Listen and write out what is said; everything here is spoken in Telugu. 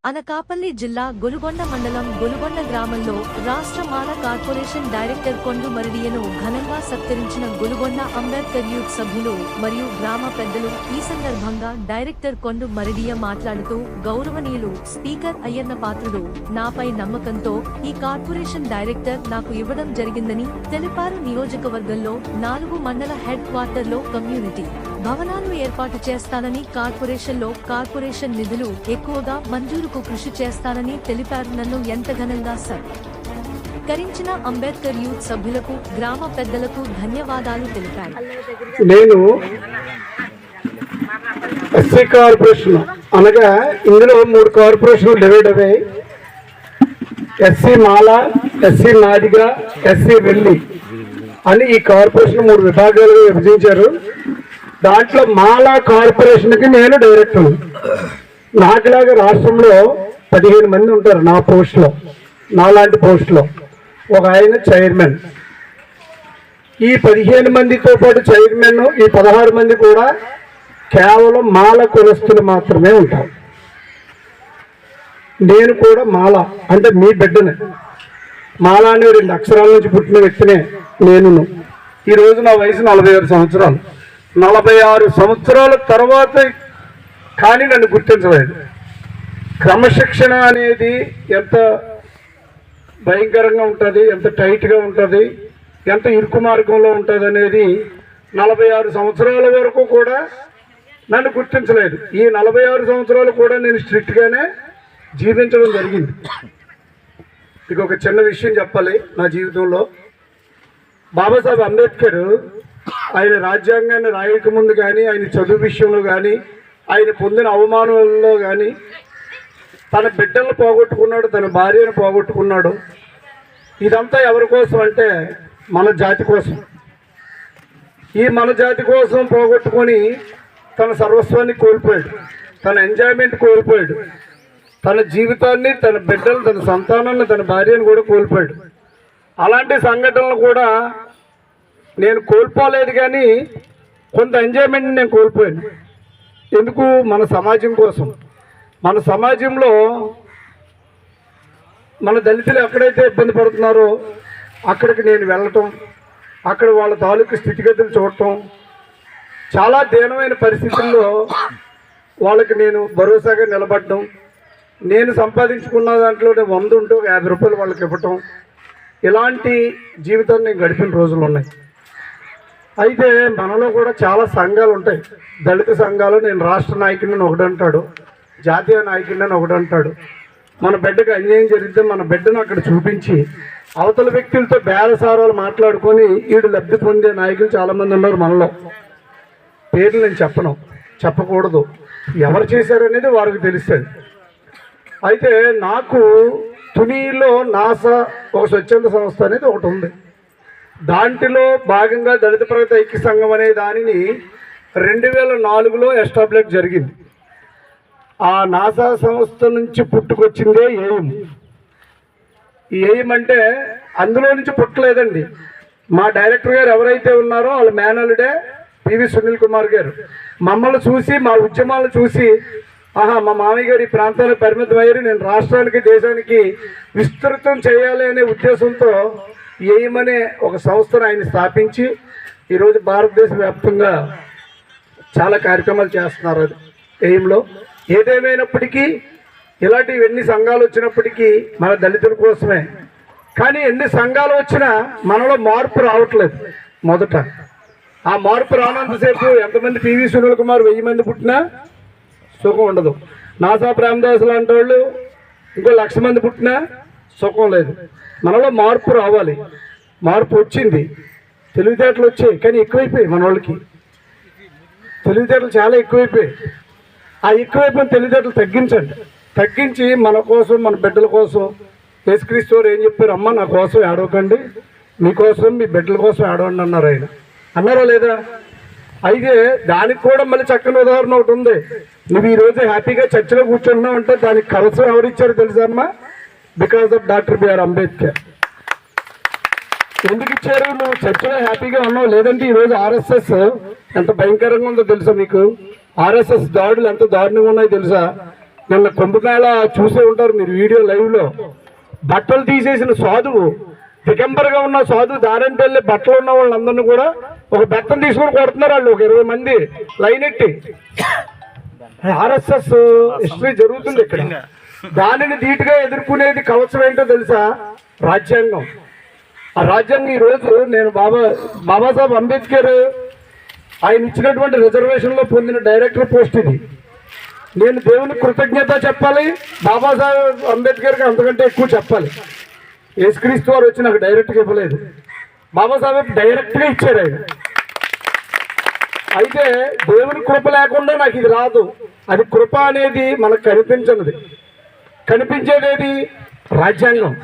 అనకాపల్లి జిల్లా గొలుగొండ మండలం గొలుగొండ గ్రామంలో రాష్ట్ర మాల కార్పొరేషన్ డైరెక్టర్ కొండు మరిడియను ఘనంగా సత్కరించిన గొలుగొండ అంబేద్కర్ యూత్ సభ్యులు మరియు గ్రామ పెద్దలు. ఈ సందర్భంగా డైరెక్టర్ కొండు మరిడియ మాట్లాడుతూ, గౌరవనీయులు స్పీకర్ అయ్యన్న పాత్రుడు నాపై నమ్మకంతో ఈ కార్పొరేషన్ డైరెక్టర్ నాకు ఇవ్వడం జరిగిందని తెలిపారు. నియోజకవర్గంలో 4 మండల హెడ్ క్వార్టర్ లో కమ్యూనిటీ భవనాలు ఏర్పాటు చేస్తానని, కార్పొరేషన్ నిధులు ఎక్కువగా మంజూరుకు కృషి చేస్తానని తెలిపారు. నన్ను ఎంత ఘనంగా సత్కరించిన అంబేద్కర్ యూత్ సభ్యులకు, గ్రామ పెద్దలకు ధన్యవాదాలు తెలిపారు. నేను ఎస్సీ కార్పొరేషన్ అనగా ఇందులో 3 కార్పొరేషన్లు డివైడ్ అయ్యాయి. ఎస్సీ మాల, ఎస్సీ నాదిగ, ఎస్సీ వెల్లి అని ఈ కార్పొరేషన్ 3 విభాగాలుగా విభజించారు. దాంట్లో మాలా కార్పొరేషన్కి నేను డైరెక్టర్. నాకులాగా రాష్ట్రంలో 15 మంది ఉంటారు నా పోస్టులో, నాలాంటి పోస్టులో. ఒక ఆయన చైర్మన్. ఈ 15 మందితో పాటు చైర్మన్, ఈ 16 మంది కూడా కేవలం మాల కులస్తులు మాత్రమే ఉంటారు. నేను కూడా మాల అంటే మీ బిడ్డనే. మాల అనే 2 అక్షరాల నుంచి పుట్టిన వ్యక్తినే నేను. ఈరోజు నా వయసు 46 సంవత్సరాలు. 46 సంవత్సరాల తర్వాత కానీ నన్ను గుర్తించలేదు. క్రమశిక్షణ అనేది ఎంత భయంకరంగా ఉంటుంది, ఎంత టైట్గా ఉంటుంది, ఎంత ఇరుకు మార్గంలో ఉంటుంది అనేది 46 సంవత్సరాల వరకు కూడా నన్ను గుర్తించలేదు. ఈ 46 సంవత్సరాలు కూడా నేను స్ట్రిక్ట్గానే జీవించడం జరిగింది. మీకు ఒక చిన్న విషయం చెప్పాలి. నా జీవితంలో బాబాసాహెబ్ అంబేద్కర్ ఆయన రాజ్యాంగాన్ని రాయక ముందు కానీ, ఆయన చదువు విషయంలో కానీ, ఆయన పొందిన అవమానాలలో కానీ తన బిడ్డలను పోగొట్టుకున్నాడు, తన భార్యను పోగొట్టుకున్నాడు. ఇదంతా ఎవరి కోసం అంటే మన జాతి కోసం. ఈ మన జాతి కోసం పోగొట్టుకొని తన సర్వస్వాన్ని కోల్పోయాడు, తన ఎంజాయ్మెంట్ కోల్పోయాడు, తన జీవితాన్ని, తన బిడ్డలు, తన సంతానాన్ని, తన భార్యను కూడా కోల్పోయాడు. అలాంటి సంఘటనలు కూడా నేను కోల్పోలేదు, కానీ కొంత ఎంజాయ్మెంట్ నేను కోల్పోయాను. ఎందుకు? మన సమాజం కోసం. మన సమాజంలో మన దళితులు ఎక్కడైతే ఇబ్బంది పడుతున్నారో అక్కడికి నేను వెళ్ళటం, అక్కడ వాళ్ళ తాలూకు స్థితిగతులు చూడటం, చాలా దీనమైన పరిస్థితుల్లో వాళ్ళకి నేను భరోసాగా నిలబడడం, నేను సంపాదించుకున్న దాంట్లో 100 ఉంటూ 50 రూపాయలు వాళ్ళకి ఇవ్వటం, ఇలాంటి జీవితాన్ని నేను గడిపిన రోజులు ఉన్నాయి. అయితే మనలో కూడా చాలా సంఘాలు ఉంటాయి. దళిత సంఘాలు. నేను రాష్ట్ర నాయకుడిని ఒకటి అంటాడు, జాతీయ నాయకుడిని ఒకటి అంటాడు. మన బిడ్డకు అన్యాయం జరిగితే మన బిడ్డను అక్కడ చూపించి అవతల వ్యక్తులతో బేరసారాలు మాట్లాడుకొని వీడు లబ్ధి పొందే నాయకులు చాలామంది ఉన్నారు మనలో. పేర్లు నేను చెప్పకూడదు. ఎవరు చేశారనేది వారికి తెలుస్తుంది. అయితే నాకు తునిలో నాసా ఒక స్వచ్ఛంద సంస్థ అనేది ఒకటి ఉంది. దాంట్లో భాగంగా దళిత ప్రగతి ఐక్య సంఘం అనే దానిని 2004లో ఎస్టాబ్లిష్ జరిగింది. ఆ నాసా సంస్థ నుంచి పుట్టుకొచ్చిందే ఎయిమ్. ఈ ఎయిమ్ అంటే అందులో నుంచి పుట్టలేదండి. మా డైరెక్టర్ గారు ఎవరైతే ఉన్నారో వాళ్ళ మేనల్లుడే పివి సునీల్ కుమార్ గారు. మమ్మల్ని చూసి, మా ఉద్యమాలను చూసి, ఆహా మా మామయ్య గారు ఈ ప్రాంతానికి పరిమితమయ్యారు, నేను రాష్ట్రానికి, దేశానికి విస్తృతం చేయాలి అనే ఉద్దేశంతో ఎయిమ్ అనే ఒక సంస్థను ఆయన స్థాపించి ఈరోజు భారతదేశ వ్యాప్తంగా చాలా కార్యక్రమాలు చేస్తున్నారు అది ఎయిమ్లో. ఏదేమైనప్పటికీ ఇలాంటివి ఎన్ని సంఘాలు వచ్చినప్పటికీ మన దళితుల కోసమే. కానీ ఎన్ని సంఘాలు వచ్చినా మనలో మార్పు రావట్లేదు. మొదట ఆ మార్పు రానంతసేపు ఎంతమంది పివి సునీల్ కుమార్ 1000 మంది పుట్టినా సుఖం ఉండదు. నాసా ప్రేమదాస్ లాంటి వాళ్ళు ఇంకో 1,00,000 మంది పుట్టినా సుఖం లేదు. మనలో మార్పు రావాలి. మార్పు వచ్చింది, తెలివితేటలు వచ్చాయి, కానీ ఎక్కువైపోయాయి. మన వాళ్ళకి తెలివితేటలు చాలా ఎక్కువైపోయాయి. ఆ ఎక్కువైపోయిన తెలివితేటలు తగ్గించి మన కోసం, మన బిడ్డల కోసం యేసుక్రీస్తు వారు ఏం చెప్పారు? అమ్మ నా కోసం ఏడవకండి, మీకోసం, మీ బిడ్డల కోసం ఏడవండి అన్నారు. ఆయన అన్నారా లేదా? అయితే దానికి కూడా మళ్ళీ చక్కని ఉదాహరణ ఒకటి ఉంది. నువ్వు ఈరోజు హ్యాపీగా చర్చిలో కూర్చున్నావు అంటే దానికి కవసం ఎవరిచ్చారు తెలుసా అమ్మా? Because of doctor B R Ambedkar. ఎందుకు ఇచ్చారు? నువ్వు చర్చిలో హ్యాపీగా ఉన్నావు. లేదంటే ఈరోజు ఆర్ఎస్ఎస్ ఎంత భయంకరంగా ఉందో తెలుసా మీకు? ఆర్ఎస్ఎస్ దాడులు ఎంత దారుణంగా ఉన్నాయో తెలుసా? నిన్న కుంభమేళ చూసే ఉంటారు మీరు వీడియో లైవ్లో. బట్టలు తీసేసిన సాధువు, దిగంబరగా ఉన్న సాధువు దారంటే వెళ్ళి బట్టలు ఉన్న వాళ్ళందరినీ కూడా ఒక బెత్తం తీసుకొని కొడుతున్నారు వాళ్ళు, ఒక 20 మంది లైన్ ఎట్టి. ఆర్ఎస్ఎస్ హిస్టరీ జరుగుతుంది ఇక్కడ. దానిని ధీటుగా ఎదుర్కొనేది కవచం ఏంటో తెలుసా? రాజ్యాంగం. ఆ రాజ్యాంగం ఈరోజు నేను బాబాసాహెబ్ అంబేద్కర్ ఆయన ఇచ్చినటువంటి రిజర్వేషన్లో పొందిన డైరెక్టర్ పోస్ట్ ఇది. నేను దేవునికి కృతజ్ఞత చెప్పాలి, బాబాసాహెబ్ అంబేద్కర్కి అంతకంటే ఎక్కువ చెప్పాలి. యేసుక్రీస్తు వారు వచ్చి నాకు డైరెక్ట్గా ఇవ్వలేదు, బాబాసాహెబ్ డైరెక్ట్గా ఇచ్చారు ఆయన. అయితే దేవుని కృప లేకుండా నాకు ఇది రాదు. అది కృప అనేది మనకు కనిపించనిది. కనిపించేది రాజ్యాంగం.